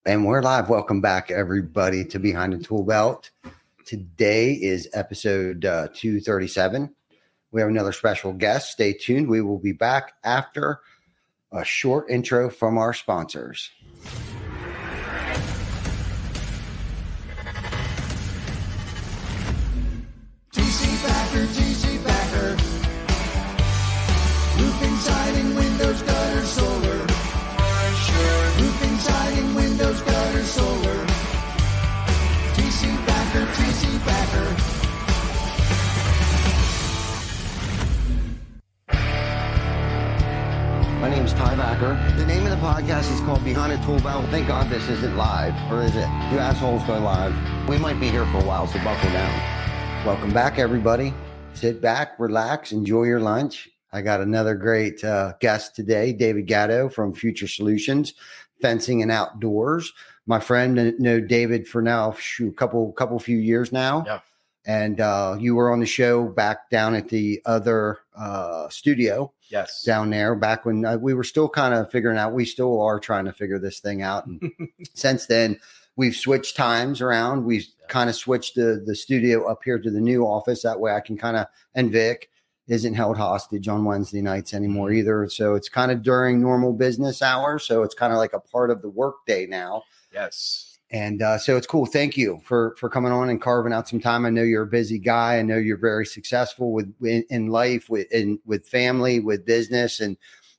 And we're live. Welcome back, everybody, to Behind the ToolBelt. Today is episode 237. We have another special guest. Stay tuned. We will be back after a short intro from our sponsors. TC Backer. Roofing, siding, windows, gutters, solar. Roofing, siding, windows, gutters, solar. TC Backer. My name is Ty Backer. The name of the podcast is called Behind the ToolBelt. Thank God this isn't live, or is it? You assholes go live. We might be here for a while, so buckle down. Welcome back, everybody. Sit back, relax, enjoy your lunch. I got another great guest today, David Gatto from Future Solutions, Fencing and Outdoors. My friend, know David for now a few years now. Yeah. And you were on the show back down at the other studio. Yes. Down there back when we were still kind of figuring out, we still are trying to figure this thing out. And since then, we've switched times around. We've kind of switched the studio up here to the new office. That way I can kind of, and Vic isn't held hostage on Wednesday nights anymore either. So it's kind of during normal business hours. So it's kind of like a part of the workday now. Yes. And so it's cool. Thank you for coming on and carving out some time. I know you're a busy guy. I know you're very successful in life, with family, with business, and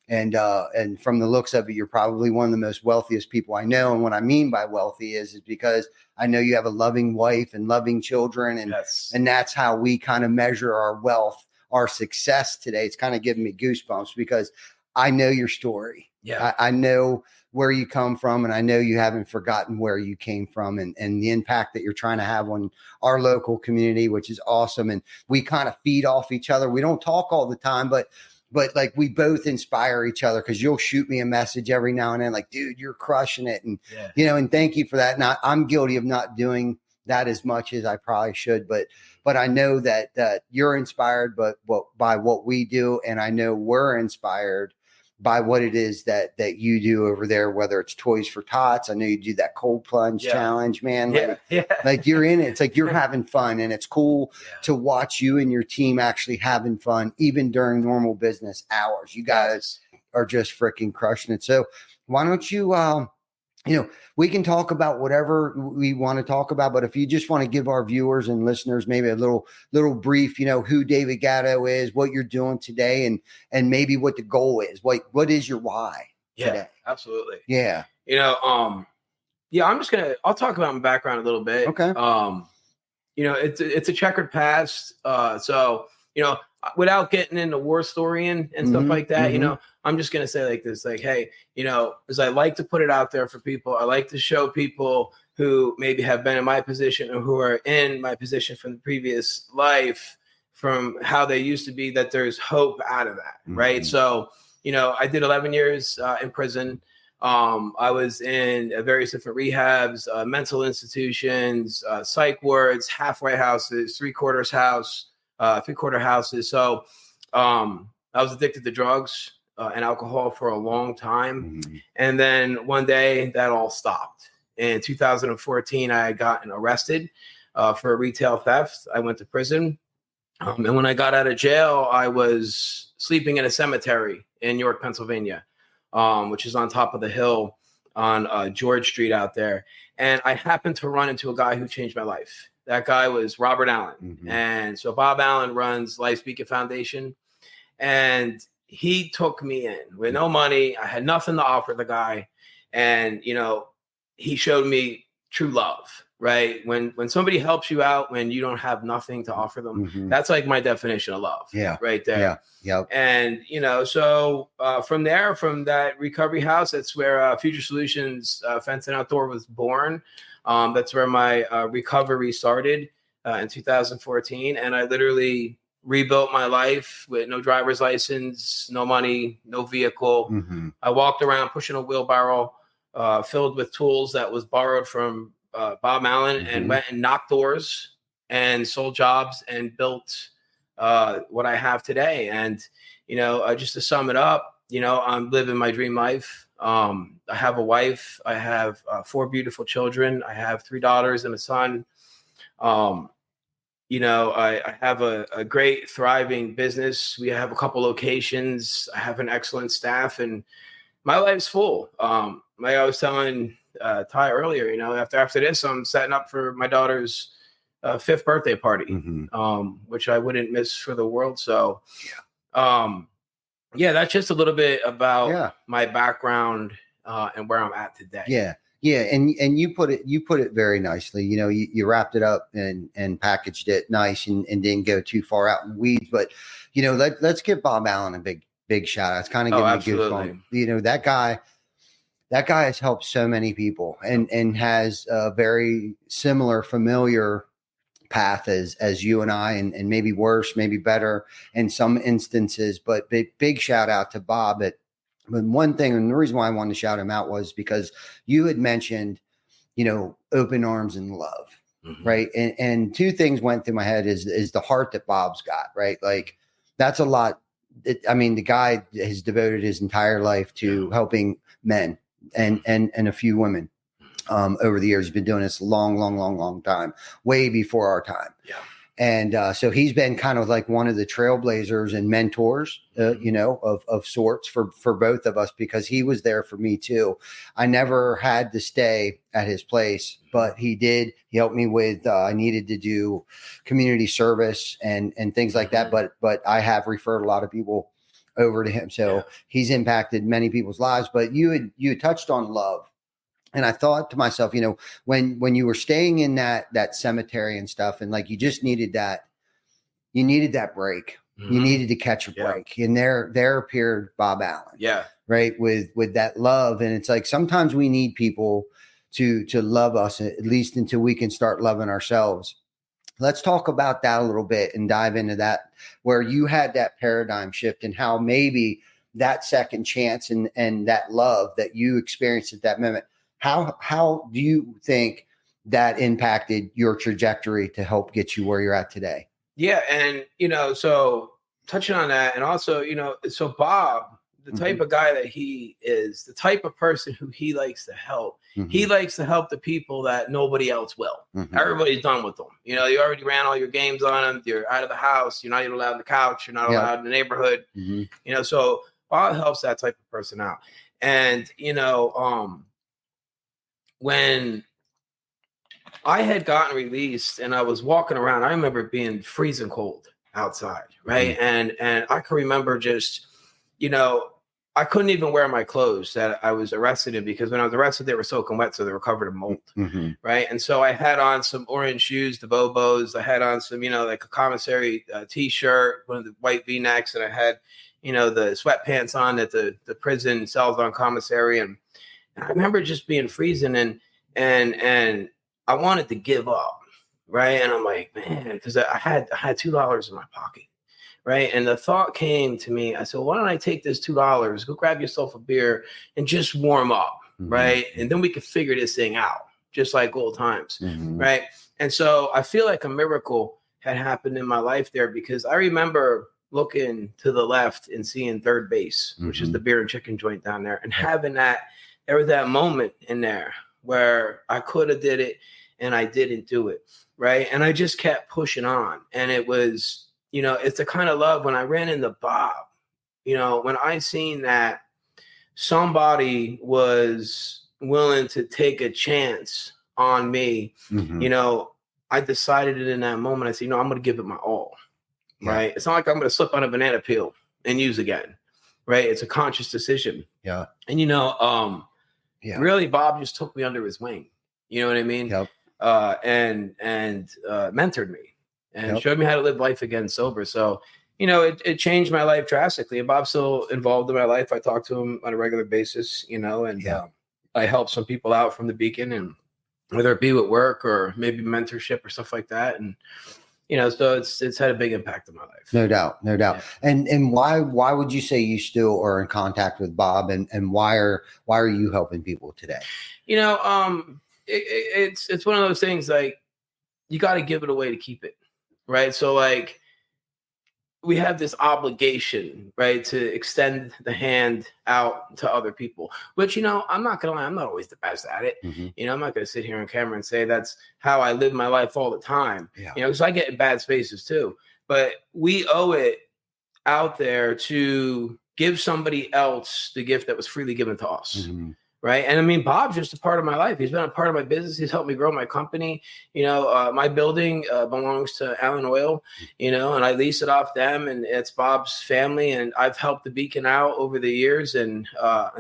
from the looks of it, you're probably one of the most wealthiest people I know. And what I mean by wealthy is because I know you have a loving wife and loving children, and Yes. and that's how we kind of measure our wealth, our success today. It's kind of giving me goosebumps because I know your story. Yeah. I know where you come from, and I know you haven't forgotten where you came from and the impact that you're trying to have on our local community, which is awesome. And we kind of feed off each other. We don't talk all the time, but like we both inspire each other, because you'll shoot me a message every now and then, like, dude, you're crushing it. And, and thank you for that. And I'm guilty of not doing that as much as I probably should, but I know that you're inspired, by what we do. And I know we're inspired by what it is that you do over there, whether it's Toys for Tots. I know you do that cold plunge challenge, man. Like you're in it. It's like you're having fun, and it's cool to watch you and your team actually having fun, even during normal business hours. You guys are just freaking crushing it. So why don't you, we can talk about whatever we want to talk about, but if you just want to give our viewers and listeners maybe a little brief, who David Gatto is, what you're doing today, and maybe what the goal is. What is your why today? Absolutely. Yeah. I'll talk about my background a little bit. Okay. It's a checkered past. Without getting into war story and stuff like that, I'm just going to say like this, like, hey, because I like to put it out there for people. I like to show people who maybe have been in my position or who are in my position from the previous life, from how they used to be, that there's hope out of that. Right. So, I did 11 years in prison. I was in various different rehabs, mental institutions, psych wards, halfway houses, three-quarter houses. So I was addicted to drugs and alcohol for a long time. And then one day that all stopped. In 2014, I had gotten arrested for a retail theft. I went to prison. And when I got out of jail, I was sleeping in a cemetery in York, Pennsylvania, which is on top of the hill on George Street out there. And I happened to run into a guy who changed my life. That guy was Robert Allen. And so Bob Allen runs Life Speaking Foundation. And he took me in with no money. I had nothing to offer the guy. And, he showed me true love, right? When somebody helps you out, when you don't have nothing to offer them, that's like my definition of love. Yeah. Right there. Yeah. And, so from that recovery house, that's where Future Solutions Fence and Outdoor was born. That's where my recovery started in 2014. And I literally rebuilt my life with no driver's license, no money, no vehicle. I walked around pushing a wheelbarrow filled with tools that was borrowed from Bob Allen, and went and knocked doors and sold jobs and built what I have today. And, just to sum it up, I'm living my dream life. I have a wife. I have 4 beautiful children. I have 3 daughters and a son. I have a great, thriving business. We have a couple locations. I have an excellent staff, and my life's full. Like I was telling Ty earlier, after this, I'm setting up for my daughter's 5th birthday party, which I wouldn't miss for the world. So, that's just a little bit about my background and where I'm at today. Yeah. And you put it very nicely. You wrapped it up and packaged it nice and didn't go too far out in the weeds, but let's give Bob Allen a big shout out. It's kind of giving me goosebumps. That guy has helped so many people and has a very similar, familiar path as you and I, and maybe worse, maybe better in some instances, but big shout out to Bob. But one thing, and the reason why I wanted to shout him out was because you had mentioned, open arms and love, right? And 2 things went through my head is the heart that Bob's got, right? Like that's a lot. The guy has devoted his entire life to helping men and a few women over the years. He's been doing this a long time, way before our time. Yeah. And so he's been kind of like one of the trailblazers and mentors, of sorts for both of us, because he was there for me too. I never had to stay at his place, but he did. He helped me with, I needed to do community service and things like that. But I have referred a lot of people over to him. So he's impacted many people's lives. But you had touched on love. And I thought to myself, when you were staying in that cemetery and stuff, and like you just needed that break. You needed to catch a break. And there appeared Bob Allen. Yeah. Right. With that love. And it's like sometimes we need people to love us, at least until we can start loving ourselves. Let's talk about that a little bit and dive into that, where you had that paradigm shift and how maybe that second chance and that love that you experienced at that moment. How do you think that impacted your trajectory to help get you where you're at today? Yeah. And, so touching on that, and also, so Bob, the type of guy that he is, the type of person who he likes to help, he likes to help the people that nobody else will. Everybody's done with them. You already ran all your games on them. You're out of the house. You're not even allowed on the couch. You're not allowed in the neighborhood. So Bob helps that type of person out. And, when I had gotten released and I was walking around, I remember being freezing cold outside, right? And I can remember just, I couldn't even wear my clothes that I was arrested in, because when I was arrested, they were soaking wet, so they were covered in mold, right? And so I had on some orange shoes, the Bobos. I had on some, like a commissary T-shirt, one of the white V-necks, and I had, the sweatpants on that the prison sells on commissary. And I remember just being freezing and I wanted to give up, right? And I'm like, man, because I had $2 in my pocket, right? And the thought came to me. I said, why don't I take this $2, go grab yourself a beer and just warm up, right? And then we could figure this thing out, just like old times, right? And so I feel like a miracle had happened in my life there, because I remember looking to the left and seeing Third Base, which is the beer and chicken joint down there, and having that. There was that moment in there where I could have did it and I didn't do it, right? And I just kept pushing on. And it was, it's the kind of love when I ran into Bob, when I seen that somebody was willing to take a chance on me, I decided it in that moment. I said, I'm going to give it my all, right? It's not like I'm going to slip on a banana peel and use again, right? It's a conscious decision. Yeah. And, really, Bob just took me under his wing. You know what I mean? Yep. And mentored me and showed me how to live life again sober. So, it changed my life drastically. And Bob's still involved in my life. I talk to him on a regular basis, and I help some people out from the Beacon, and whether it be with work or maybe mentorship or stuff like that. And so it's had a big impact on my life. No doubt. Yeah. And why would you say you still are in contact with Bob, and why are you helping people today? It's one of those things, like, you got to give it away to keep it, right? So, like, we have this obligation, right, to extend the hand out to other people, which, I'm not going to lie, I'm not always the best at it. Mm-hmm. I'm not going to sit here on camera and say that's how I live my life all the time, Yeah. because I get in bad spaces too. But we owe it out there to give somebody else the gift that was freely given to us. Mm-hmm. Right. And I mean, Bob's just a part of my life. He's been a part of my business. He's helped me grow my company. My building belongs to Allen Oil, and I lease it off them, and it's Bob's family. And I've helped the Beacon out over the years and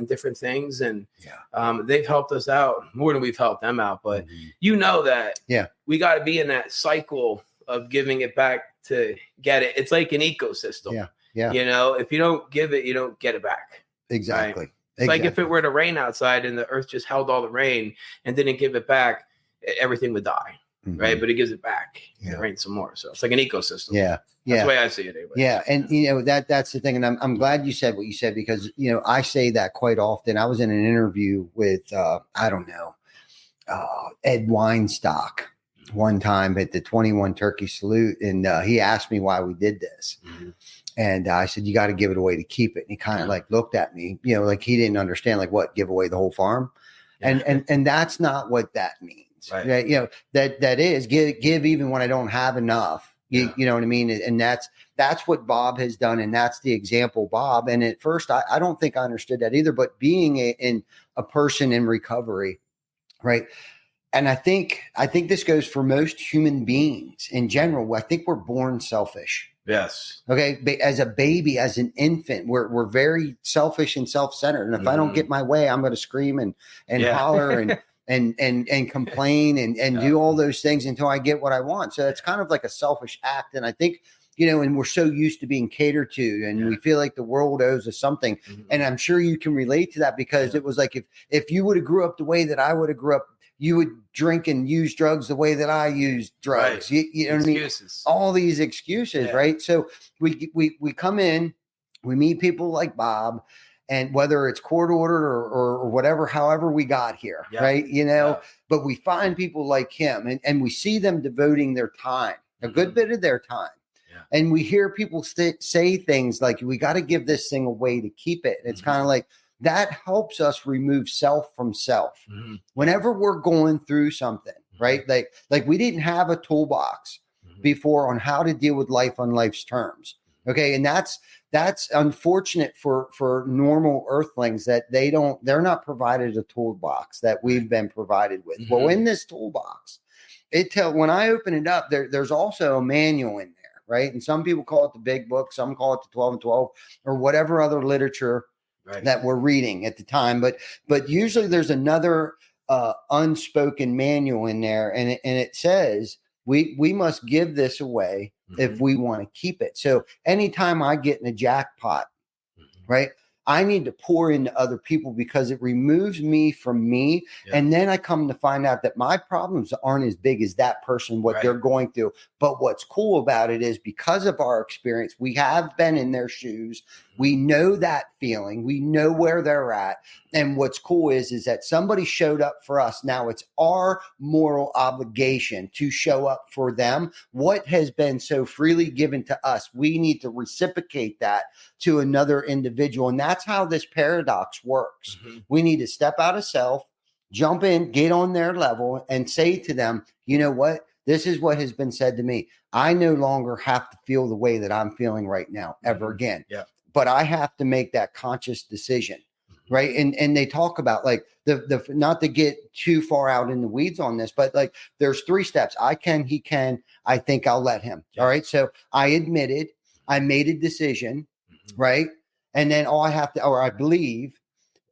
different things. And they've helped us out more than we've helped them out. But that we got to be in that cycle of giving it back to get it. It's like an ecosystem. Yeah. If you don't give it, you don't get it back. Exactly. Right? It's like if it were to rain outside and the earth just held all the rain and didn't give it back, everything would die, right? But it gives it back. And it rains some more. So it's like an ecosystem. Yeah. That's the way I see it anyway. Yeah. And, that's the thing. And I'm glad you said what you said, because, I say that quite often. I was in an interview with, Ed Weinstock one time at the 21 Turkey Salute. And he asked me why we did this. And I said, you got to give it away to keep it. And he kind of looked at me, like he didn't understand, what, give away the whole farm. And that's not what that means. Right. That is give even when I don't have enough, you know what I mean? And that's what Bob has done. And that's the example, Bob. And at first I don't think I understood that either, but being a person in recovery, right. And I think this goes for most human beings in general. I think we're born selfish. Yes. Okay. As a baby, as an infant, we're very selfish and self-centered. And if I don't get my way, I'm going to scream and holler and complain and do all those things until I get what I want. So it's kind of like a selfish act. And I think, and we're so used to being catered to, and we feel like the world owes us something. And I'm sure you can relate to that, because it was like, if you would have grew up the way that I would have grew up, you would drink and use drugs the way that I used drugs. Right. You know what I mean? All these excuses, right? So we come in, we meet people like Bob, and whether it's court ordered or whatever, however we got here, right? But we find people like him, and we see them devoting their time, a good bit of their time. And we hear people say things like, we got to give this thing away to keep it. And it's kind of like, that helps us remove self from self. Whenever we're going through something, right? Like we didn't have a toolbox before on how to deal with life on life's terms. Okay. And that's unfortunate for normal earthlings, that they're not provided a toolbox that we've been provided with. Well, in this toolbox, when I open it up, there's also a manual in there, right? And some people call it the big book, some call it the 12 and 12, or whatever other literature that we're reading at the time. But usually there's another unspoken manual in there. And it says we must give this away if we want to keep it. So anytime I get in a jackpot, right, I need to pour into other people, because it removes me from me. And then I come to find out that my problems aren't as big as that person, what they're going through. But what's cool about it is, because of our experience, we have been in their shoes. We know that feeling. We know where they're at. And what's cool is that somebody showed up for us. Now it's our moral obligation to show up for them. What has been so freely given to us, we need to reciprocate that to another individual. And that's how this paradox works. We need to step out of self, jump in, get on their level, and say to them, you know what? This is what has been said to me. I no longer have to feel the way that I'm feeling right now ever again. But I have to make that conscious decision. Right. And they talk about the not to get too far out in the weeds on this, but there's 3 steps. I can, he can, I think I'll let him. All right. So I admitted, I made a decision. Right. And then I believe,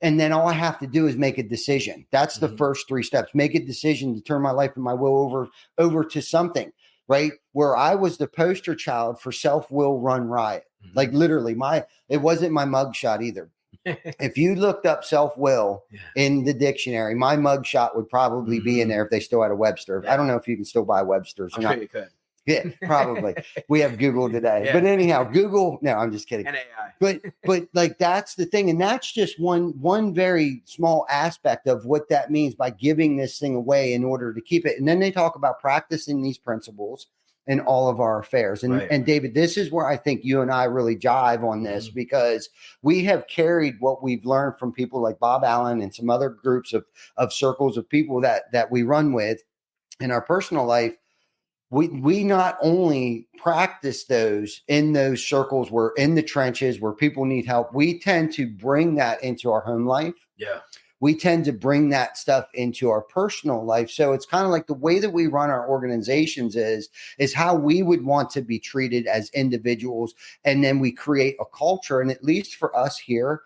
and then all I have to do is make a decision. That's the first 3 steps. Make a decision to turn my life and my will over to something, right? Where I was the poster child for self-will run riot. Like literally it wasn't my mugshot either. If you looked up self-will in the dictionary, my mugshot would probably be in there if they still had a Webster. I don't know if you can still buy Websters or not. Sure you could. Yeah, probably. We have Google today. But anyhow, Google, no, I'm just kidding. And AI. But that's the thing. And that's just one very small aspect of what that means by giving this thing away in order to keep it. And then they talk about practicing these principles in all of our affairs. And David, this is where I think you and I really jive on this, because we have carried what we've learned from people like Bob Allen and some other groups of circles of people that we run with in our personal life. We not only practice those in those circles, we're in the trenches where people need help. We tend to bring that into our home life. Yeah. We tend to bring that stuff into our personal life. So it's kind of like the way that we run our organizations is how we would want to be treated as individuals. And then we create a culture. And at least for us here,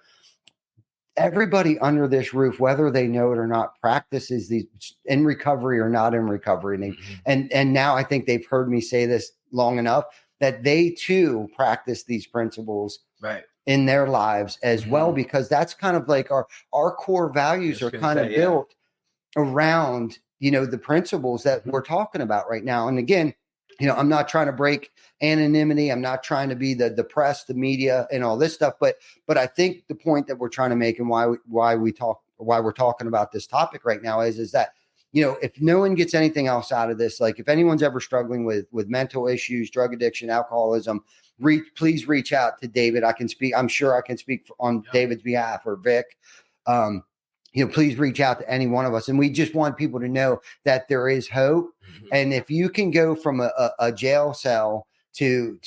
everybody under this roof, whether they know it or not, practices these in recovery or not in recovery. And now I think they've heard me say this long enough that they too practice these principles in their lives as well, because that's kind of like our core values are kind of built around, the principles that we're talking about right now. And again, I'm not trying to break anonymity. I'm not trying to be the press, the media, and all this stuff. But I think the point that we're trying to make and why we're talking about this topic right now is that, if no one gets anything else out of this, like if anyone's ever struggling with mental issues, drug addiction, alcoholism, please reach out to David. I'm sure I can speak on David's behalf, or Vic. Please reach out to any one of us. And we just want people to know that there is hope. And if you can go from a jail cell to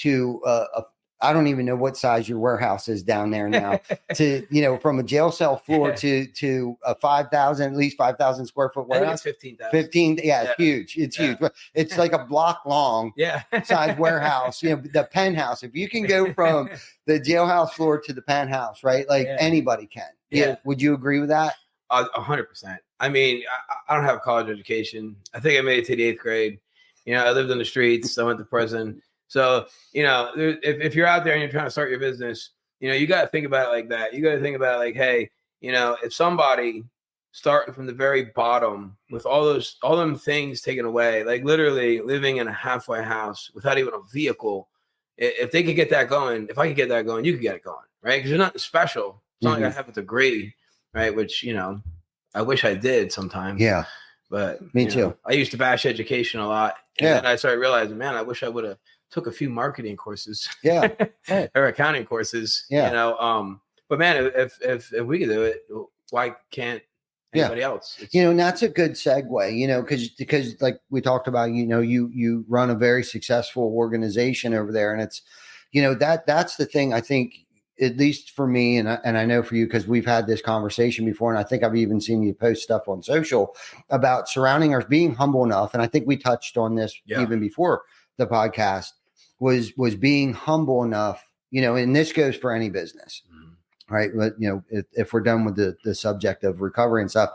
I don't even know what size your warehouse is down there now, to, from a jail cell floor to a 5,000, at least 5,000 square foot warehouse. 15. Yeah, it's huge. It's huge. It's like a block long size warehouse, the penthouse. If you can go from the jailhouse floor to the penthouse, right? Like anybody can. Yeah. Would you agree with that? 100%. I mean, I don't have a college education. I think I made it to the 8th grade. I lived in the streets. I went to prison. So, if you're out there and you're trying to start your business, you got to think about it like that. You got to think about it like, hey, if somebody starting from the very bottom with all them things taken away, like literally living in a halfway house without even a vehicle, if they could get that going, if I could get that going, you could get it going, right? Because you're nothing special. It's not like I have a degree, right? Which, I wish I did sometimes. Yeah. But me too. I used to bash education a lot. And then I started realizing, man, I wish I would have took a few marketing courses. Or accounting courses. But man, if we could do it, why can't anybody else? And that's a good segue, because like we talked about, you run a very successful organization over there. And it's, that's the thing I think, at least for me, and I know for you, because we've had this conversation before, and I think I've even seen you post stuff on social about surrounding ourselves, being humble enough. And I think we touched on this even before the podcast, was being humble enough, and this goes for any business, right? But, if we're done with the subject of recovery and stuff,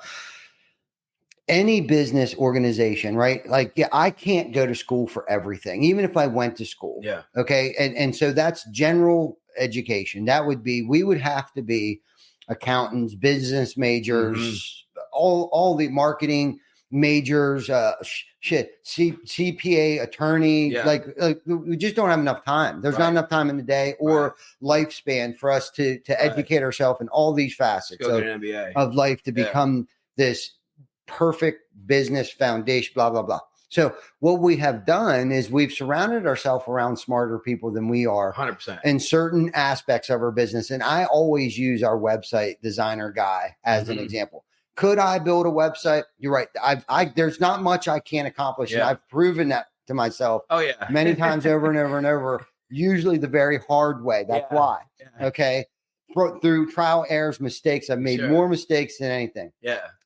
any business organization, right? Like, I can't go to school for everything, even if I went to school. Yeah. Okay. And so that's general education. That would be, we would have to be accountants, business majors, all the marketing majors, CPA, attorney, like we just don't have enough time. There's not enough time in the day or lifespan for us to educate ourselves in all these facets of life to become this perfect business foundation, blah, blah, blah. So what we have done is we've surrounded ourselves around smarter people than we are 100% in certain aspects of our business. And I always use our website designer guy as an example. Could I build a website? You're right. There's not much I can't accomplish. And I've proven that to myself many times over and over and over, usually the very hard way. That's why. Okay. Through trial, errors, mistakes, I've made more mistakes than anything.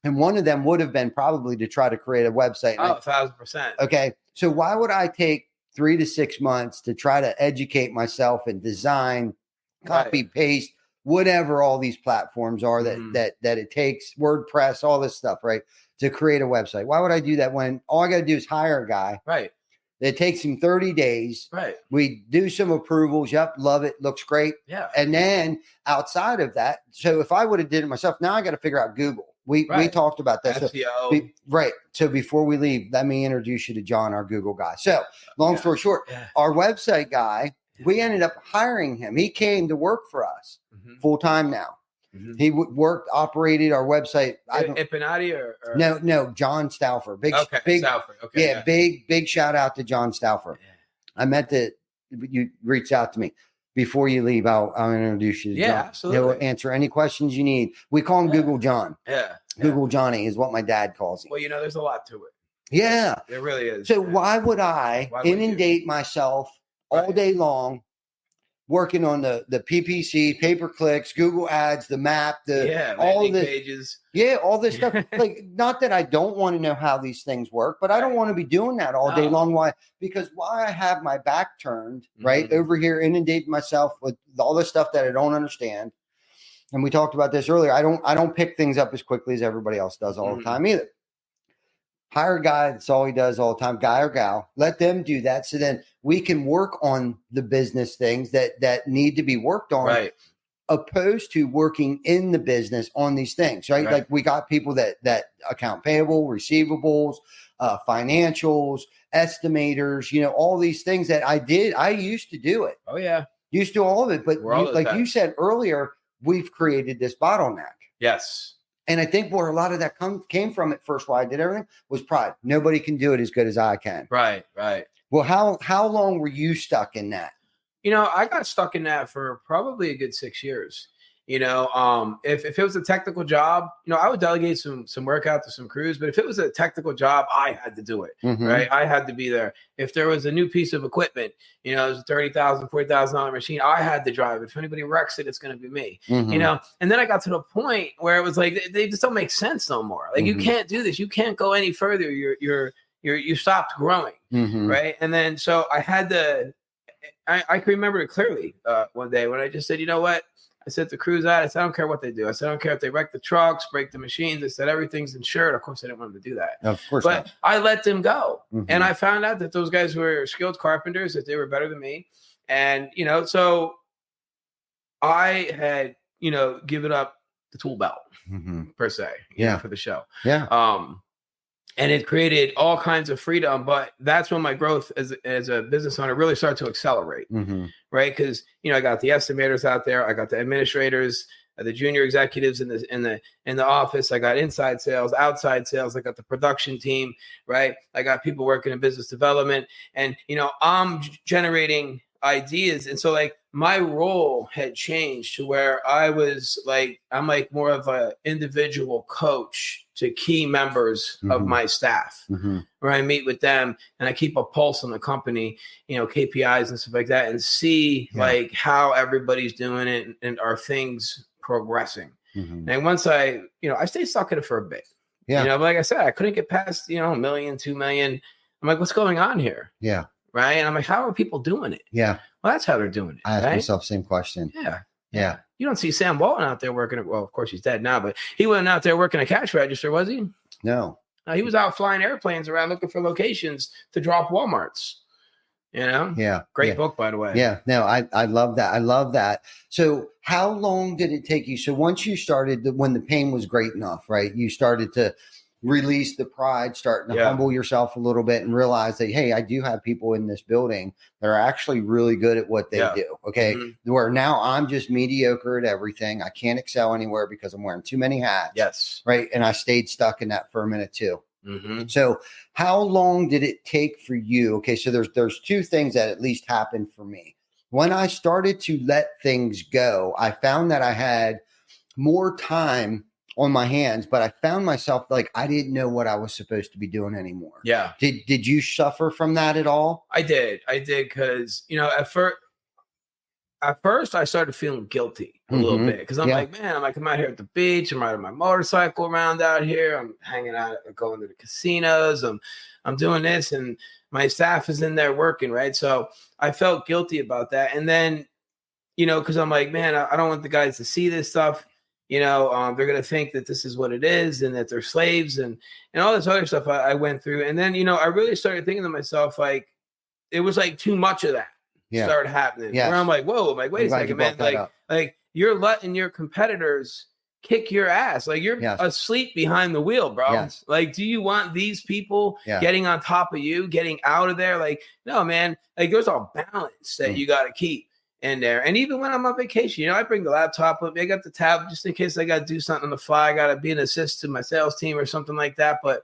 And one of them would have been probably to try to create a website. 1,000%. Okay. So why would I take 3 to 6 months to try to educate myself and design, copy, paste, whatever all these platforms are that it takes, WordPress, all this stuff, right, to create a website? Why would I do that when all I got to do is hire a guy? Right. It takes him 30 days. Right. We do some approvals. Yep. Love it. Looks great. Yeah. And then outside of that, so if I would have did it myself, now I got to figure out Google. We talked about that. SEO. Right. So before we leave, let me introduce you to John, our Google guy. So long story short, our website guy, we ended up hiring him. He came to work for us full time now. He operated our website. Empinati or no, John Stauffer. Big Stauffer. Okay. Yeah, big shout out to John Stauffer. you reached out to me. Before you leave, I'll introduce you to John. Absolutely. He'll answer any questions you need. We call him Google John. Yeah. Google Johnny is what my dad calls him. Well, there's a lot to it. Yeah. There really is. So why would I inundate myself all day long working on the PPC, pay-per-clicks, Google ads, the map, all the pages. Yeah, all this stuff. Like, not that I don't want to know how these things work, but I don't want to be doing that all day long. Why? Because why I have my back turned right over here, inundating myself with all this stuff that I don't understand. And we talked about this earlier. I don't pick things up as quickly as everybody else does all the time either. Hire a guy. That's all he does all the time, guy or gal. Let them do that. So then we can work on the business things that need to be worked on, right, opposed to working in the business on these things, right? Like we got people that account payable, receivables, financials, estimators, all these things that I used to do it. Oh, yeah. Used to do all of it. But you said earlier, we've created this bottleneck. Yes. And I think where a lot of that came from at first, why I did everything, was pride. Nobody can do it as good as I can. Right. Well, how long were you stuck in that? I got stuck in that for probably a good 6 years. If it was a technical job, I would delegate some work out to some crews. But if it was a technical job, I had to do it, right? I had to be there. If there was a new piece of equipment, it was a $30,000, $40,000 machine, I had to drive it. If anybody wrecks it, it's going to be me, And then I got to the point where it was like they just don't make sense no more. Like you can't do this. You can't go any further. You stopped growing, right? And then so I had to. I can remember it clearly one day when I just said, you know what? I said to crews out, I said, I don't care what they do. I said, I don't care if they wreck the trucks, break the machines. I said, everything's insured. Of course, I didn't want them to do that. Of course but not. I let them go. And I found out that those guys were skilled carpenters, that they were better than me. And, so I had, given up the tool belt per se, for the show. Yeah. And it created all kinds of freedom, but that's when my growth as a business owner really started to accelerate, right? Because I got the estimators out there, I got the administrators, the junior executives in the office, I got inside sales, outside sales, I got the production team, right? I got people working in business development, and I'm generating ideas, and so like my role had changed to where I'm more of an individual coach to key members of my staff, where I meet with them and I keep a pulse on the company, KPIs and stuff like that, and see like how everybody's doing it and are things progressing. And once I stayed stuck in it for a bit. But like I said, I couldn't get past, $1 million, $2 million. I'm like, what's going on here? Yeah. Right. And I'm like, how are people doing it? Yeah. Well, that's how they're doing it. I asked myself the same question. Yeah. You don't see Sam Walton out there working. Well, of course he's dead now, but he wasn't out there working a cash register, was he? No. He was out flying airplanes around looking for locations to drop Walmarts. Yeah. Great book, by the way. Yeah. No, I love that. I love that. So how long did it take you? So once you started, when the pain was great enough, right? You started to release the pride, starting to humble yourself a little bit and realize that, hey, I do have people in this building that are actually really good at what they do. Okay. Where now I'm just mediocre at everything. I can't excel anywhere because I'm wearing too many hats. Yes. Right. And I stayed stuck in that for a minute too. So how long did it take for you? Okay. So there's two things that at least happened for me. When I started to let things go, I found that I had more time on my hands, but I found myself like I didn't know what I was supposed to be doing anymore. Yeah. Did you suffer from that at all? I did because at first I started feeling guilty a little bit because I'm like, man, I'm out here at the beach, I'm riding my motorcycle around out here, I'm hanging out, going to the casinos, I'm doing this, and my staff is in there working, right? So I felt guilty about that, and then because I'm like, man, I don't want the guys to see this stuff. They're going to think that this is what it is and that they're slaves and all this other stuff I went through. And then, I really started thinking to myself, like, it was like too much of that started happening. Where I'm like, whoa, I'm like, wait a second, man. Like you're letting your competitors kick your ass. Like you're asleep behind the wheel, bro. Yes. Like, do you want these people getting on top of you, getting out of there? Like, no, man, like there's a balance that you got to keep in there. And even when I'm on vacation, I bring the laptop with me. I got the tablet just in case I got to do something on the fly. I got to be an assist to my sales team or something like that. But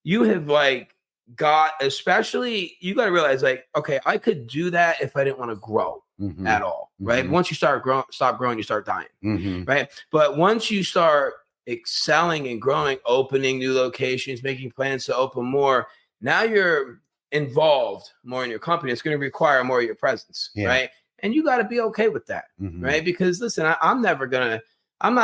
you have like especially you got to realize like, okay, I could do that if I didn't want to grow at all, right? Once you stop growing, you start dying, right? But once you start excelling and growing, opening new locations, making plans to open more, now you're involved more in your company. It's going to require more of your presence, right? And you got to be okay with that, right? Because listen, I'm not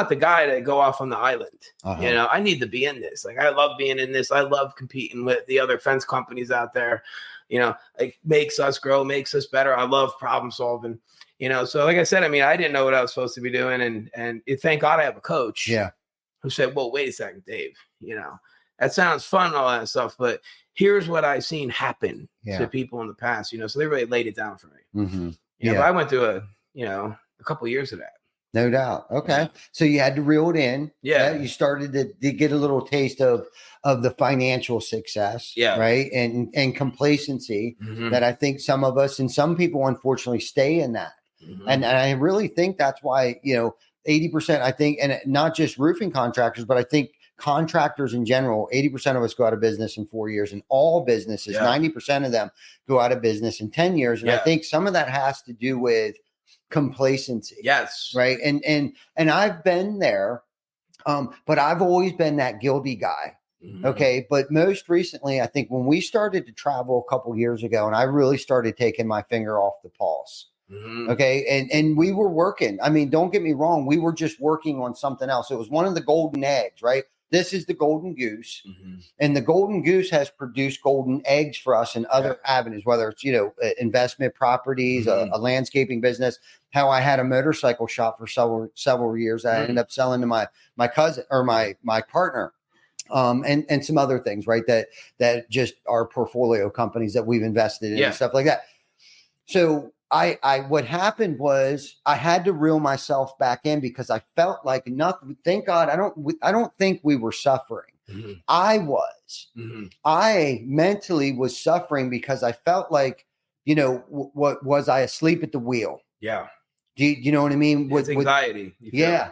the guy to go off on the island. You know, I need to be in this. Like, I love being in this. I love competing with the other fence companies out there. You know, it makes us grow, makes us better. I love problem solving, you know? So like I said, I mean, I didn't know what I was supposed to be doing. And thank God I have a coach who said, well, wait a second, Dave, you know, that sounds fun and all that stuff, but here's what I've seen happen to people in the past, you know? So they really laid it down for me. You know, but I went through a couple of years of that. No doubt. Okay. Yeah. So you had to reel it in. Yeah. You started to get a little taste of the financial success. Yeah. Right. And complacency that I think some of us and some people unfortunately stay in that. And I really think that's why, 80%, I think, and not just roofing contractors, but I think contractors in general, 80% of us go out of business in 4 years, and all businesses, 90% of them go out of business in 10 years. And I think some of that has to do with complacency. Yes. Right. And I've been there, but I've always been that guilty guy. Okay. But most recently, I think when we started to travel a couple years ago, and I really started taking my finger off the pulse. Okay. And we were working. I mean, don't get me wrong. We were just working on something else. It was one of the golden eggs, right? This is the golden goose, and the golden goose has produced golden eggs for us in other avenues, whether it's, investment properties, a landscaping business. How I had a motorcycle shop for several years. I ended up selling to my cousin or my partner, and some other things, right? That just are portfolio companies that we've invested in and stuff like that. So what happened was I had to reel myself back in because I felt like nothing. Thank God. I don't think we were suffering. I was, I mentally was suffering because I felt like, what was I asleep at the wheel? Yeah. Do you know what I mean? It's anxiety.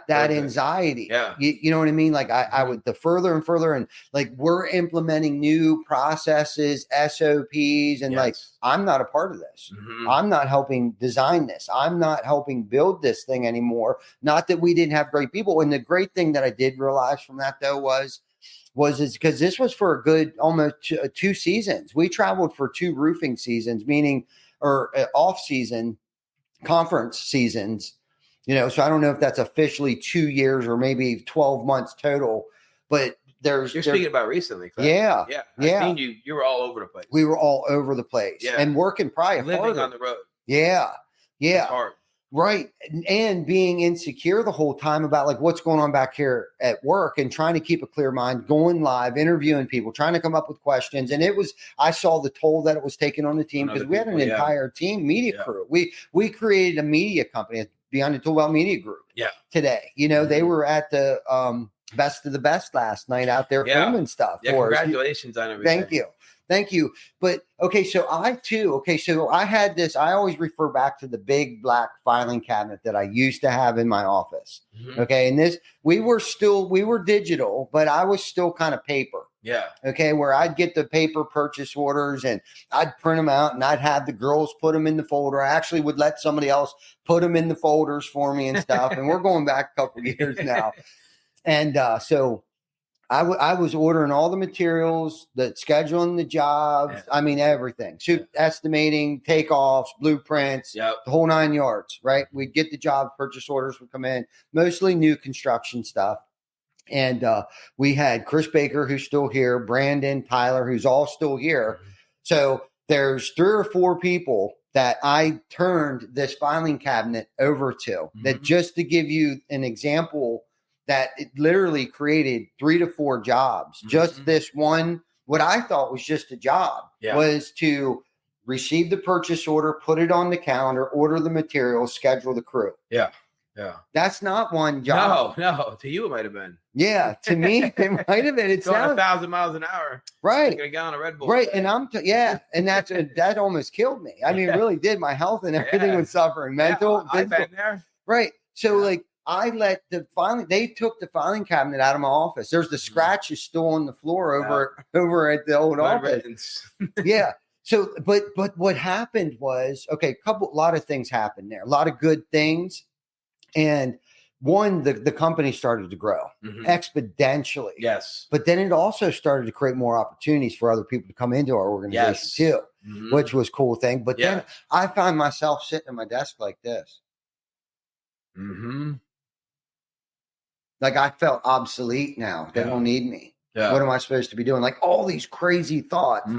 That anxiety. Yeah. You know what I mean? Like I would, the further and further, and like we're implementing new processes, SOPs, and like, I'm not a part of this. I'm not helping design this. I'm not helping build this thing anymore. Not that we didn't have great people. And the great thing that I did realize from that though was because this was for a good, almost 2 seasons. We traveled for 2 roofing seasons, meaning, or off season conference seasons, so I don't know if that's officially 2 years or maybe 12 months total, but you're speaking about recently. Correct? Yeah. I seen you were all over the place. We were all over the place and working probably living harder. On the road. Yeah. It's hard. Right. And being insecure the whole time about like what's going on back here at work and trying to keep a clear mind, going live, interviewing people, trying to come up with questions. And I saw the toll that it was taking on the team because we had an entire team media crew. We created a media company, Behind the ToolBelt Media Group today. They were at the Best of the Best last night out there filming stuff. Congratulations on everything. Thank you. But okay, so I had this, I always refer back to the big black filing cabinet that I used to have in my office. Okay. And we were digital, but I was still kind of paper. Yeah. Okay. Where I'd get the paper purchase orders and I'd print them out and I'd have the girls put them in the folder. I actually would let somebody else put them in the folders for me and stuff. And we're going back a couple of years now. And so I was ordering all the materials, scheduling the jobs. I mean, everything, estimating, takeoffs, blueprints, the whole 9 yards, right? We'd get the job, purchase orders would come in, mostly new construction stuff. And we had Chris Baker, who's still here, Brandon, Tyler, who's all still here. So there's 3 or 4 people that I turned this filing cabinet over to, that just to give you an example, that it literally created 3 to 4 jobs. Just this one, what I thought was just a job was to receive the purchase order, put it on the calendar, order the materials, schedule the crew. Yeah. That's not one job. No. To you, it might have been. Yeah. To me, it might have been. It's going 1,000 miles an hour. Right. Going to get on a Red Bull. Right. And and that almost killed me. I mean, it really did. My health and everything was suffering. Mental. I've been there. Right. So like, they took the filing cabinet out of my office. There's the scratches still on the floor over at the old office. Yeah. So, but what happened was, okay, a lot of things happened there, a lot of good things. And one, the company started to grow exponentially. Yes. But then it also started to create more opportunities for other people to come into our organization too, which was a cool thing. But then I found myself sitting at my desk like this. Like I felt obsolete now. They don't need me. Yeah. What am I supposed to be doing? Like all these crazy thoughts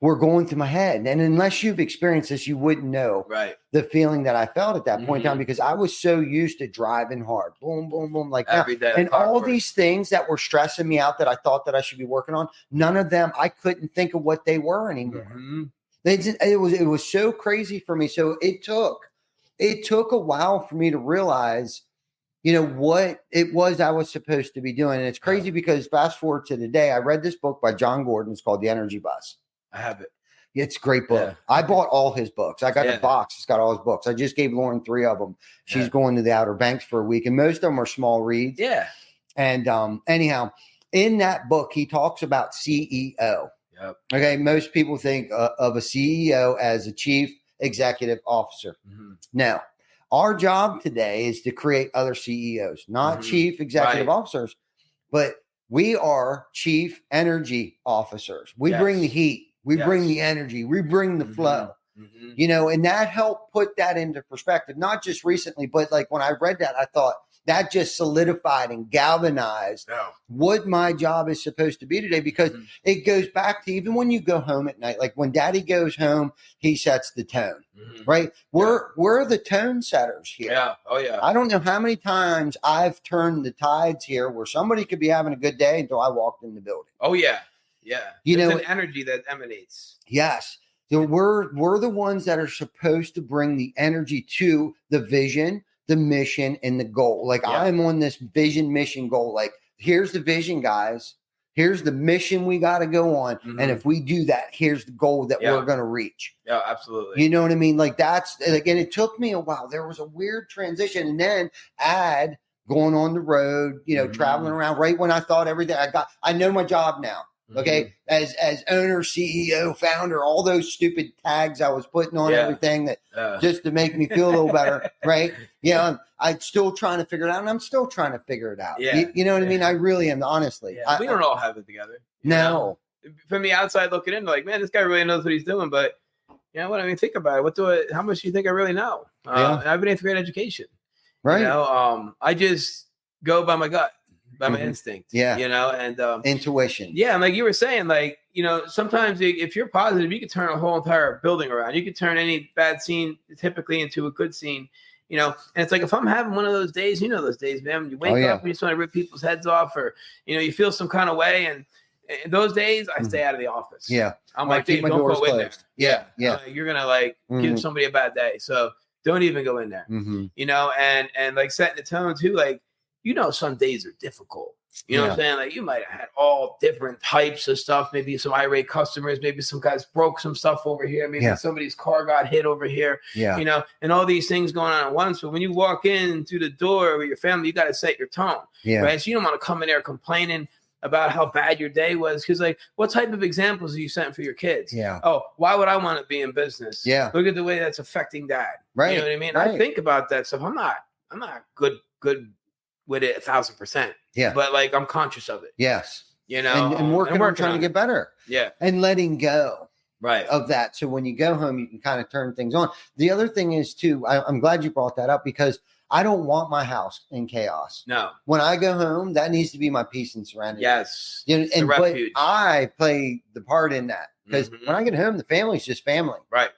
were going through my head. And unless you've experienced this, you wouldn't know the feeling that I felt at that point in time, because I was so used to driving hard. Boom, boom, boom. Like every day. And all these things that were stressing me out that I thought that I should be working on, none of them, I couldn't think of what they were anymore. It was so crazy for me. So it took a while for me to realize, what it was I was supposed to be doing. And it's crazy because fast forward to today, I read this book by John Gordon. It's called The Energy Bus. I have it. It's a great book. Yeah. I bought all his books. I got the box. It's got all his books. I just gave Lauren 3 of them. She's going to the Outer Banks for a week, and most of them are small reads. Yeah. And anyhow, in that book, he talks about CEO. Yep. Okay. Most people think of a CEO as a chief executive officer. Now, our job today is to create other CEOs, not chief executive officers, but we are chief energy officers. We bring the heat. We bring the energy. We bring the flow, and that helped put that into perspective, not just recently, but like when I read that, I thought that just solidified and galvanized what my job is supposed to be today, because it goes back to even when you go home at night, like when daddy goes home, he sets the tone, right? We're the tone setters here. Yeah. Oh yeah. I don't know how many times I've turned the tides here where somebody could be having a good day until I walked in the building. Oh yeah. Yeah. There's an energy that emanates. Yes. So we're the ones that are supposed to bring the energy to the vision, the mission, and the goal. Like I'm on this vision, mission, goal. Like here's the vision, guys. Here's the mission we got to go on. And if we do that, here's the goal that we're going to reach. Yeah, absolutely. You know what I mean? Like that's like, and it took me a while. There was a weird transition. And then going on the road, traveling around right when I thought everything I know my job now. Okay. As owner, CEO, founder, all those stupid tags I was putting on everything that just to make me feel a little better. Right. I'm still trying to figure it out, and I'm still trying to figure it out. Yeah. You know what I mean? I really am, honestly. Yeah. We don't all have it together. No. From the outside looking in, like, man, this guy really knows what he's doing. But you know what I mean? Think about it. How much do you think I really know? I've been in great education. Right. I just go by my gut. By my instinct, and intuition. Yeah, and like you were saying, like, sometimes if you're positive, you can turn a whole entire building around. You can turn any bad scene typically into a good scene, and it's like if I'm having one of those days, those days, man, when you wake up and you just want to rip people's heads off, or you feel some kind of way, and in those days I stay out of the office. Yeah, I'm like, don't go in there. Yeah. You're gonna give somebody a bad day, so don't even go in there. And like setting the tone too, like. Some days are difficult. You know what I'm saying? Like you might have had all different types of stuff. Maybe some irate customers. Maybe some guys broke some stuff over here. Maybe somebody's car got hit over here. Yeah. And all these things going on at once. But when you walk in through the door with your family, you got to set your tone. Yeah. Right. So you don't want to come in there complaining about how bad your day was. Because what type of examples are you setting for your kids? Yeah. Oh, why would I want to be in business? Yeah. Look at the way that's affecting dad. Right. You know what I mean? Right. I think about that stuff. I'm not good with it 1,000%. Yeah. But I'm conscious of it. Yes. And working on trying to get better. Yeah. And letting go. Right. Of that. So when you go home, you can kind of turn things on. The other thing is too, I'm glad you brought that up, because I don't want my house in chaos. No. When I go home, that needs to be my peace and serenity. Yes. But I play the part in that, because when I get home, the family's just family. Right.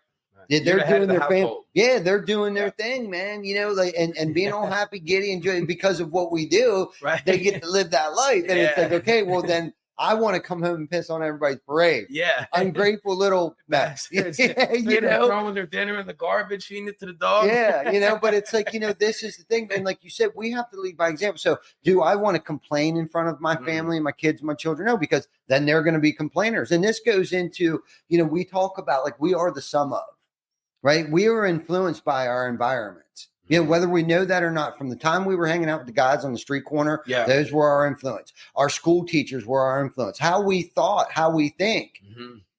Yeah, they're doing their thing. Yeah, they're doing their thing, man. And being all happy, giddy, enjoying because of what we do. Right. They get to live that life, and it's like, okay, well then I want to come home and piss on everybody's parade. Yeah, ungrateful little mess. Throwing their dinner in the garbage, feeding it to the dog. Yeah, but it's like this is the thing, and like you said, we have to lead by example. So, do I want to complain in front of my family, my kids, my children? No, because then they're going to be complainers, and this goes into we talk about we are the sum of. Right. We are influenced by our environments. You know, whether we know that or not, from the time we were hanging out with the guys on the street corner, Yeah. those were our influence. Our school teachers were our influence. How we thought, how we think,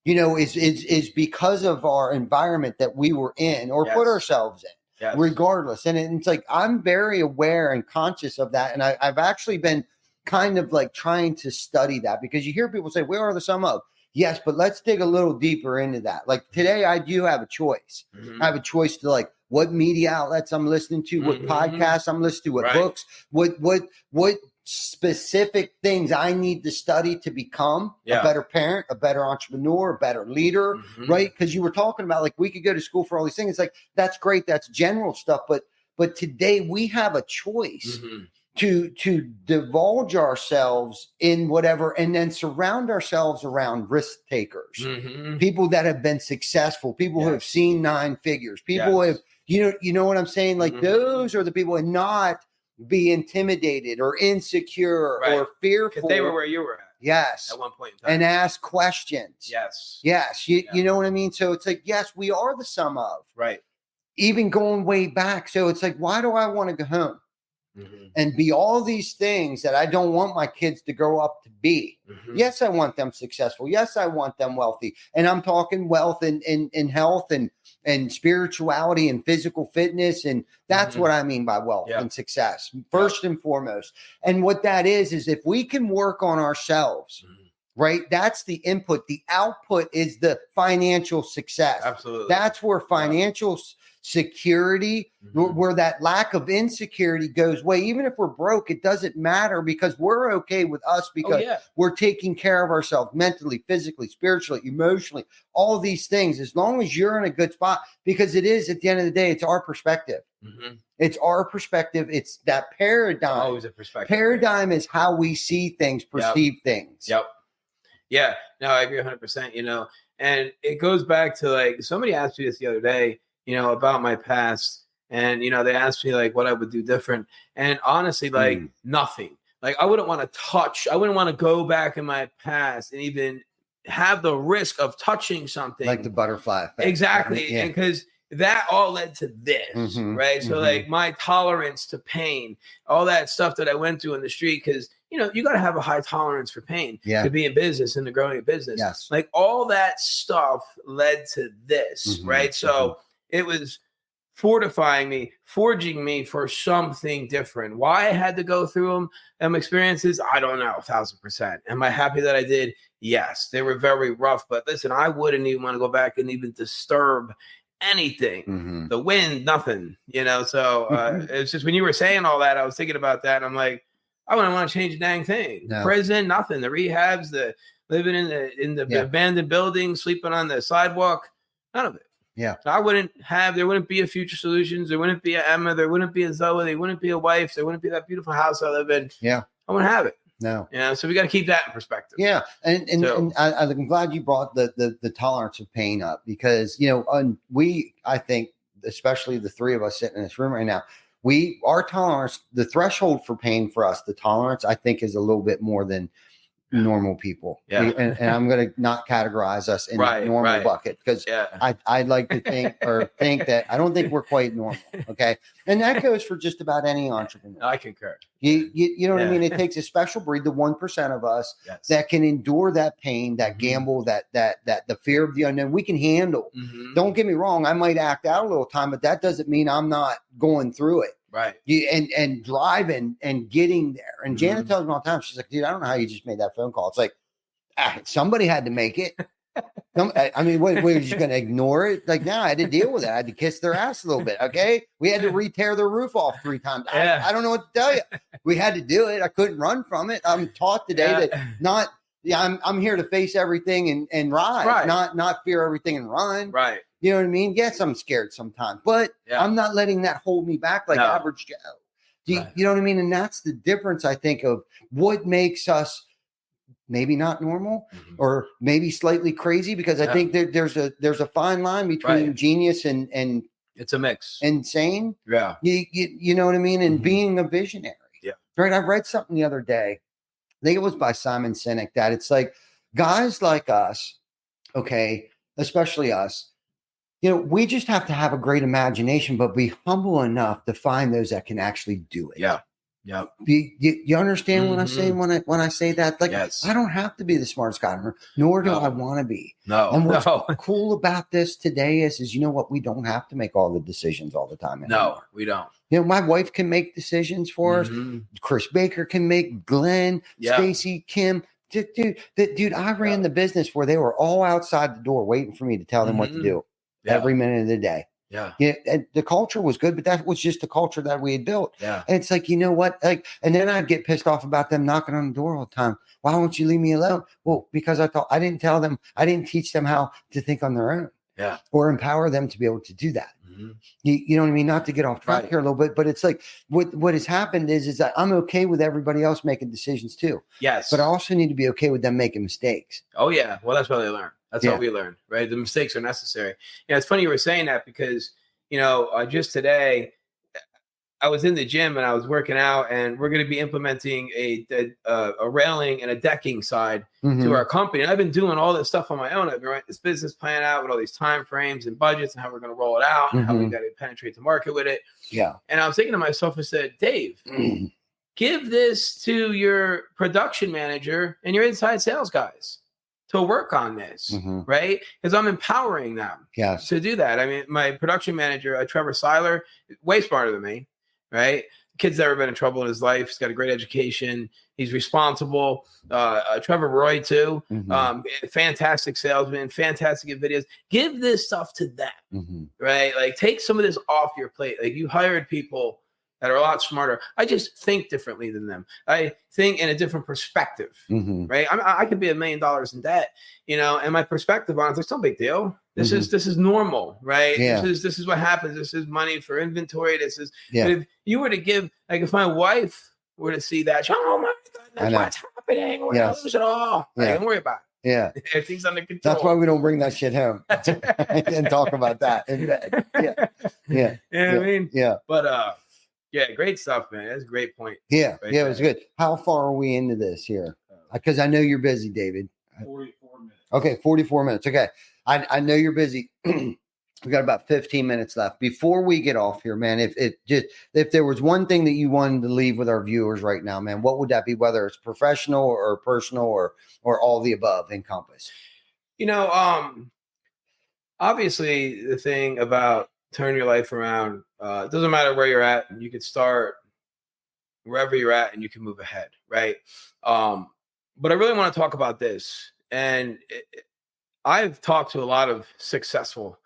you know, is because of our environment that we were in or put ourselves in, regardless. And it's like, I'm very aware and conscious of that. And I've actually been kind of like trying to study that, because you hear people say, where are the sum of? Yes, but let's dig a little deeper into that. Like today, I do have a choice. I have a choice to like what media outlets I'm listening to, what podcasts I'm listening to, what books, what specific things I need to study to become a better parent, a better entrepreneur, a better leader, right? Because you were talking about like we could go to school for all these things. It's like, that's great. That's general stuff. But today we have a choice to divulge ourselves in whatever, and then surround ourselves around risk takers, people that have been successful, people who have seen 9 figures, people who have, you know what I'm saying? Like those are the people, and not be intimidated or insecure or fearful. Because they were where you were at. Yes. At one point in time. And ask questions. Yes. Yes. You know what I mean? So it's like, yes, we are the sum of. Right. Even going way back. So it's like, why do I want to go home and be all these things that I don't want my kids to grow up to be? Yes, I want them successful. Yes, I want them wealthy. And I'm talking wealth in health and spirituality and physical fitness. And that's what I mean by wealth and success, first and foremost. And what that is if we can work on ourselves, right? That's the input. The output is the financial success. Absolutely. That's where financial security, where that lack of insecurity goes away. Even if we're broke, it doesn't matter, because we're okay with us, because we're taking care of ourselves mentally, physically, spiritually, emotionally, all these things, as long as you're in a good spot, because it is, at the end of the day, it's our perspective. It's our perspective. It's that paradigm. It's always a perspective. Paradigm is how we see things, perceive things. Yeah. No, I agree 100%, you know, and it goes back to like, somebody asked me this the other day, you know, about my past, and, you know, they asked me like what I would do different. And honestly, like nothing. Like I wouldn't want to go back in my past and even have the risk of touching something. Like the butterfly effect. Exactly. And because that all led to this, right? So like my tolerance to pain, all that stuff that I went through in the street, because, you know, you got to have a high tolerance for pain to be in business and to growing a business. Yes. Like all that stuff led to this, right? So it was fortifying me, forging me for something different. Why I had to go through them experiences, I don't know, 1,000%. Am I happy that I did? Yes. They were very rough, but listen, I wouldn't even want to go back and even disturb anything. The wind, nothing, you know? So it's just, when you were saying all that, I was thinking about that. And I'm like, I wouldn't want to change a dang thing. No. Prison, nothing. The rehabs, the living in the abandoned buildings, sleeping on the sidewalk, none of it. Yeah. So there wouldn't be a Future Solutions. There wouldn't be a Emma. There wouldn't be a Zoe. There wouldn't be a wife. There wouldn't be that beautiful house I live in. Yeah. I wouldn't have it. No. Yeah. So we got to keep that in perspective. Yeah. And I'm glad you brought the tolerance of pain up, because, you know, I think, especially the three of us sitting in this room right now, our tolerance, the threshold for pain for us, the tolerance, I think, is a little bit more than normal people. And I'm going to not categorize us in the normal bucket, because I'd like to think that I don't think we're quite normal. Okay. And that goes for just about any entrepreneur. I concur. You know what I mean? It takes a special breed, the 1% of us that can endure that pain, that gamble, that the fear of the unknown, we can handle. Don't get me wrong. I might act out a little time, but that doesn't mean I'm not going through it. Right. And driving and getting there. And Janet tells me all the time, she's like, dude, I don't know how you just made that phone call. It's like, somebody had to make it. I mean, we're just going to ignore it? Like, no, I had to deal with it. I had to kiss their ass a little bit. Okay. We had to re-tear their roof off 3 times. I don't know what to tell you. We had to do it. I couldn't run from it. I'm taught today that I'm here to face everything and ride, not fear everything and run. Right. You know what I mean? Yes, I'm scared sometimes, but I'm not letting that hold me back like average Joe. You know what I mean? And that's the difference, I think, of what makes us maybe not normal or maybe slightly crazy, because I think that there's a fine line between genius and it's a mix, insane. Yeah. You know what I mean? And being a visionary. Yeah. Right. I read something the other day. I think it was by Simon Sinek, that it's like guys like us, okay, especially us, we just have to have a great imagination, but be humble enough to find those that can actually do it. Yeah. Yeah. You understand what I'm saying when I say that? Like, yes. I don't have to be the smartest guy, nor do I want to be. No. And what's cool about this today is you know what? We don't have to make all the decisions all the time anymore. No, we don't. My wife can make decisions for us. Chris Baker can make, Glenn, Stacy, Kim. Dude, I ran the business where they were all outside the door waiting for me to tell them what to do every minute of the day. Yeah. And the culture was good, but that was just the culture that we had built. Yeah. And it's like, you know what? Like, and then I'd get pissed off about them knocking on the door all the time. Why won't you leave me alone? Well, because I didn't teach them how to think on their own. Yeah. Or empower them to be able to do that. You know what I mean? Not to get off track here a little bit, but it's like what has happened is that I'm okay with everybody else making decisions too. Yes. But I also need to be okay with them making mistakes. Oh yeah. Well, that's how they learn. That's how we learn, right? The mistakes are necessary. It's funny you were saying that because, just today I was in the gym and I was working out, and we're going to be implementing a railing and a decking side to our company. And I've been doing all this stuff on my own. I've been writing this business plan out with all these time frames and budgets and how we're going to roll it out and how we got to penetrate the market with it. Yeah. And I was thinking to myself, I said, Dave, give this to your production manager and your inside sales guys to work on this, right? Because I'm empowering them to do that. I mean, my production manager, Trevor Seiler, way smarter than me, right? Kid's never been in trouble in his life. He's got a great education. He's responsible. Trevor Roy, too. Fantastic salesman, fantastic at videos. Give this stuff to them, right? Like, take some of this off your plate. Like, you hired people that are a lot smarter. I just think differently than them. I think in a different perspective, right? I could be $1 million in debt, and my perspective on it's no big deal. This is normal, right? Yeah. This is what happens. This is money for inventory. This is, but if you were to give, like if my wife were to see that, oh my God, that's what's happening. We're going to lose it all. Don't worry about it. Yeah. Everything's under control. That's why we don't bring that shit home and talk about that in bed. Yeah. You know what I mean? Yeah. But, yeah, great stuff, man. That's a great point. Yeah, right, it was good. How far are we into this here? Because I know you're busy, David. 44 minutes. Okay, 44 minutes. Okay, I know you're busy. We got about 15 minutes left. Before we get off here, man, if there was one thing that you wanted to leave with our viewers right now, man, what would that be? Whether it's professional or personal or all the above encompass. Obviously, the thing about turn your life around. It doesn't matter where you're at. You can start wherever you're at and you can move ahead, right? But I really want to talk about this. And I've talked to a lot of successful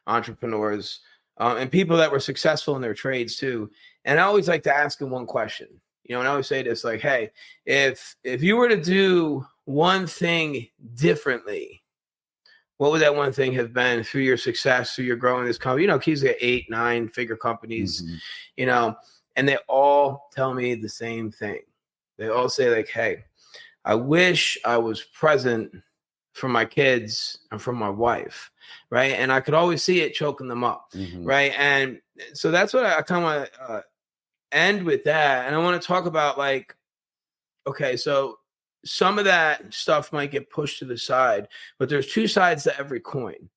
entrepreneurs and people that were successful in their trades too. And I always like to ask them one question, and I always say this, like, hey, if you were to do one thing differently, what would that one thing have been through your success, through your growing this company? Keys get 8-9 figure companies, and they all tell me the same thing. They all say, like, hey, I wish I was present for my kids and for my wife, right? And I could always see it choking them up, right? And so that's what I kind of want to end with that. And I want to talk about, like, okay, so some of that stuff might get pushed to the side, but there's two sides to every coin,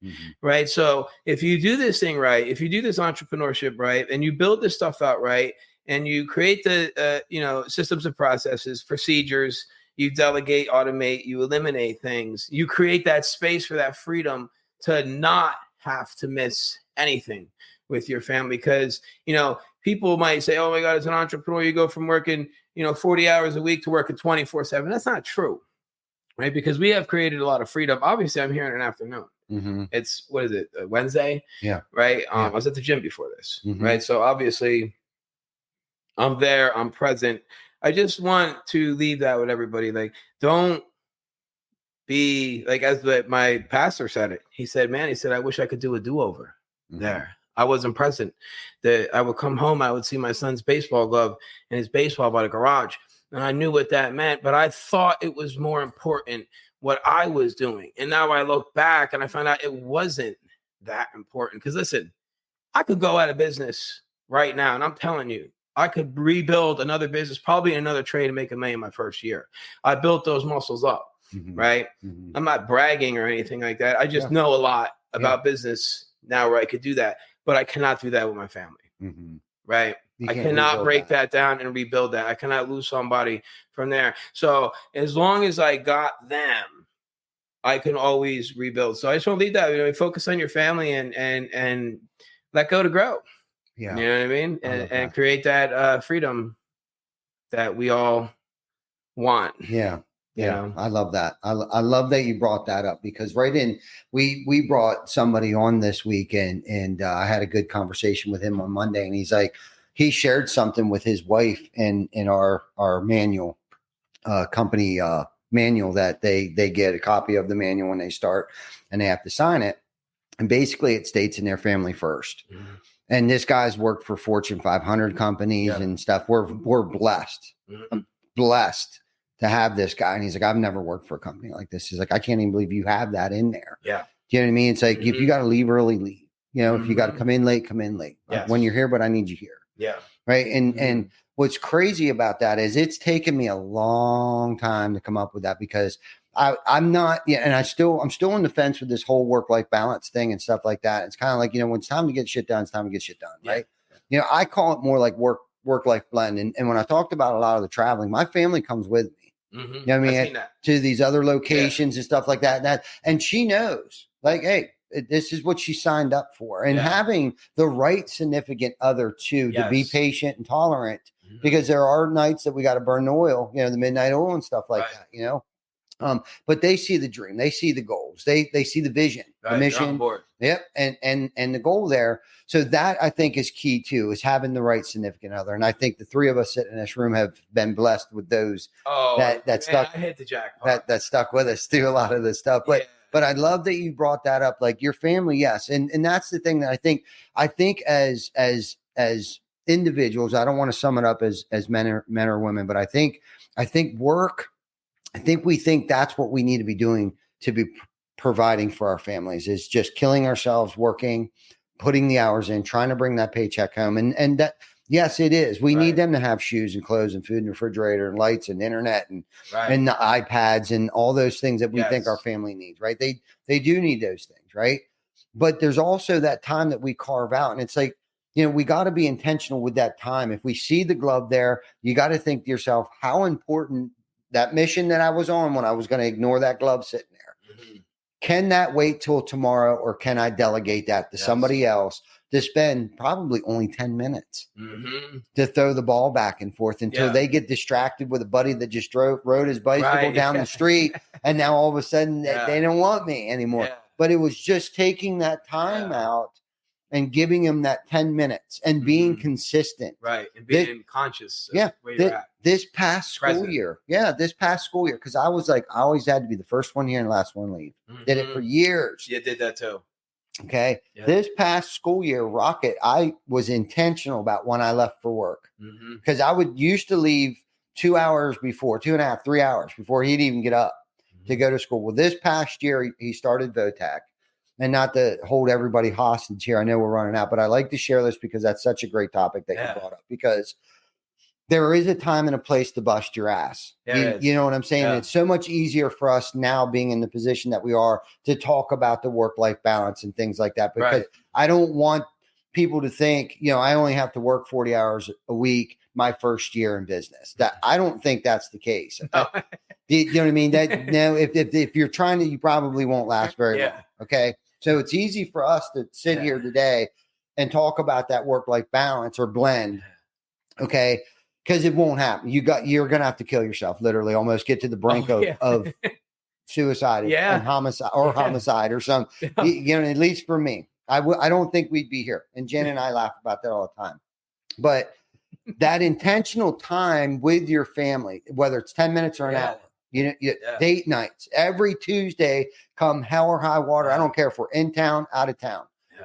right? So if you do this thing right, if you do this entrepreneurship right, and you build this stuff out right, and you create the, systems and processes, procedures, you delegate, automate, you eliminate things, you create that space for that freedom to not have to miss anything with your family. Because, people might say, oh my God, as an entrepreneur, you go from working 40 hours a week to working 24/7. That's not true, right? Because we have created a lot of freedom. Obviously, I'm here in an afternoon. It's, what is it, Wednesday? Yeah. Right? I was at the gym before this, right? So obviously, I'm there, I'm present. I just want to leave that with everybody. Like, don't be, like, as my pastor said it. He said, I wish I could do a do-over there. I wasn't present. That I would come home, I would see my son's baseball glove and his baseball by the garage. And I knew what that meant, but I thought it was more important what I was doing. And now I look back and I found out it wasn't that important. Because listen, I could go out of business right now. And I'm telling you, I could rebuild another business, probably another trade, and make $1 million my first year. I built those muscles up, right? I'm not bragging or anything like that. I just know a lot about business now where I could do that, but I cannot do that with my family. Mhm. Right. You I can't cannot rebuild break that down and rebuild that. I cannot lose somebody from there. So as long as I got them, I can always rebuild. So I just want to leave that. Focus on your family and let go to grow. Yeah. You know what I mean? I love And that. create that freedom that we all want. Yeah. You Yeah. know? I love that. I love that you brought that up, because we brought somebody on this week, and I had a good conversation with him on Monday, and he's like, he shared something with his wife in our manual, company manual, that they get a copy of the manual when they start, and they have to sign it. And basically it states in their family first. Mhm. And this guy's worked for Fortune 500 companies and stuff. We're blessed. Mhm. I'm blessed to have this guy. And he's like, I've never worked for a company like this. He's like, I can't even believe you have that in there. Yeah. Do you know what I mean? It's like, if you got to leave early, leave. You know, if you got to come in late, come in late. Yes. When you're here, but I need you here. Yeah. Right. And what's crazy about that is it's taken me a long time to come up with that, because I'm not, and I'm still on the fence with this whole work-life balance thing and stuff like that. It's kind of like, when it's time to get shit done, it's time to get shit done. Right. Yeah. I call it more like work-life blend. And when I talked about a lot of the traveling, my family comes with me. Mm-hmm. You know what I mean? To these other locations and stuff like that. And she knows, like, hey, this is what she signed up for. And having the right significant other too, to be patient and tolerant, because there are nights that we got to burn the oil, the midnight oil and stuff like that, but they see the dream, they see the goals, they see the vision, the mission. Yep. And the goal there. So that, I think, is key too, is having the right significant other. And I think the three of us sitting in this room have been blessed with those that stuck. I hit the jackpot. That stuck with us through a lot of this stuff. But I love that you brought that up, like your family. Yes. And that's the thing that I think as individuals, I don't want to sum it up as men or women, but I think work, we think that's what we need to be doing to be providing for our families, is just killing ourselves, working, putting the hours in, trying to bring that paycheck home. And that, yes, it is. We need them to have shoes and clothes and food and refrigerator and lights and internet and the iPads and all those things that we think our family needs, right? They do need those things, right? But there's also that time that we carve out. And it's like, we got to be intentional with that time. If we see the glove there, you got to think to yourself, how important that mission that I was on when I was going to ignore that glove sitting there. Mm-hmm. Can that wait till tomorrow, or can I delegate that to somebody else to spend probably only 10 minutes to throw the ball back and forth until they get distracted with a buddy that just rode his bicycle down the street, and now all of a sudden they don't want me anymore. Yeah. But it was just taking that time out and giving them that 10 minutes and being consistent. Right. And being conscious. This past school year. Yeah. This past school year. Cause I was like, I always had to be the first one here and last one leave. Did it for years. Yeah. Did that too. Okay. Yeah. This past school year, Rocket, I was intentional about when I left for work, because I would used to leave 2 hours before, 2.5, 3 hours before he'd even get up to go to school. Well, this past year, he started VOTAC. And not to hold everybody hostage here, I know we're running out, but I like to share this because that's such a great topic that you brought up, because there is a time and a place to bust your ass. You know what I'm saying? Yeah. It's so much easier for us now, being in the position that we are, to talk about the work-life balance and things like that, because I don't want people to think, I only have to work 40 hours a week my first year in business. That I don't think that's the case. You know what I mean? That now, if you're trying to, you probably won't last very long. Okay. So it's easy for us to sit here today and talk about that work-life balance or blend. Okay. Because it won't happen. You're going to have to kill yourself, literally, almost get to the brink of suicide and homicide or something. At least for me, I don't think we'd be here. And Jen and I laugh about that all the time. But that intentional time with your family, whether it's 10 minutes or an hour, date nights every Tuesday, come hell or high water. I don't care if we're in town, out of town.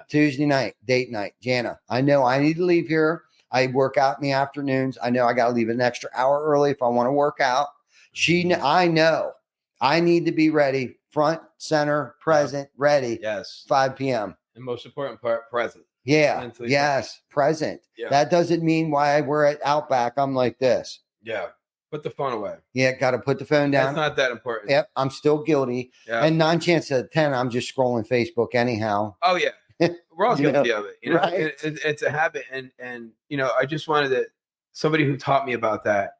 Tuesday night, date night. Jana, I know I need to leave here. I work out in the afternoons. I know I got to leave an extra hour early if I want to work out. I know I need to be ready, front, center, present, ready. Yes. 5 p.m. The most important part, present. Yeah. Mentally present. Yeah. That doesn't mean why we're at Outback, I'm like this. Yeah. Put the phone away. Yeah, got to put the phone down. That's not that important. Yep, I'm still guilty. Yeah. And 9 chances out of 10, I'm just scrolling Facebook anyhow. Oh, yeah. We're all guilty of it. You know, right. it's a habit. And, you know, I just wanted to, somebody who taught me about that.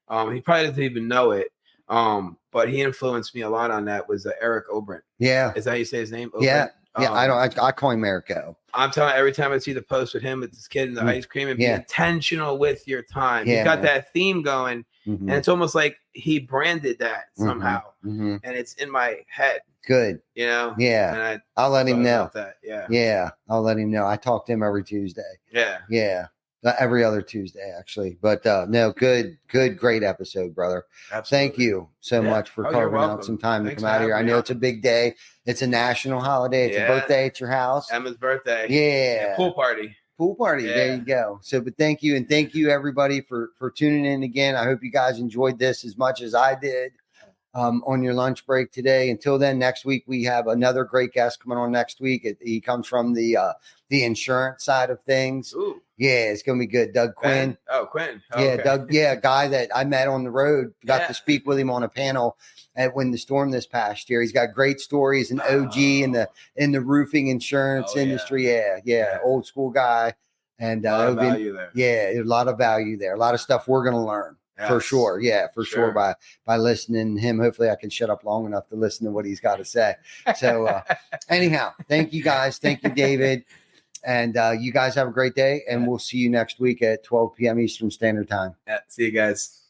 He probably doesn't even know it. But he influenced me a lot on that was Eric Obrant. Yeah. Is that how you say his name? Obrant? Yeah. Yeah. I call him Erico. I'm telling you, every time I see the post with him with this kid and the ice cream and be intentional with your time. He's got that theme going. And it's almost like he branded that somehow. And it's in my head. Good. You know? Yeah. And I'll let him know. That. Yeah. Yeah. I'll let him know. I talk to him every Tuesday. Yeah. Yeah. Every other Tuesday, actually. But no, great episode, brother. Absolutely. Thank you so much for carving out some time to come out here. I know it's a big day. It's a national holiday. It's a birthday at your house. Emma's birthday. Yeah. Pool party. Yeah. There you go. So, but thank you. And thank you everybody for tuning in again. I hope you guys enjoyed this as much as I did on your lunch break today. Until then, next week, we have another great guest coming on next week. He comes from the insurance side of things. Ooh. Yeah, it's going to be good. Doug Quinn. Ben? Oh, Quinn. Oh, yeah, okay. Doug. Yeah, a guy that I met on the road. Got to speak with him on a panel at Win the Storm this past year. He's got great stories, an OG in the roofing insurance industry. Yeah, old school guy. And a lot of value there. Yeah, a lot of value there. A lot of stuff we're going to learn. Yes. For sure. Yeah, for sure. By listening to him. Hopefully I can shut up long enough to listen to what he's got to say. So anyhow, thank you guys. Thank you, David. And you guys have a great day. And we'll see you next week at 12 p.m. Eastern Standard Time. Yeah. See you guys.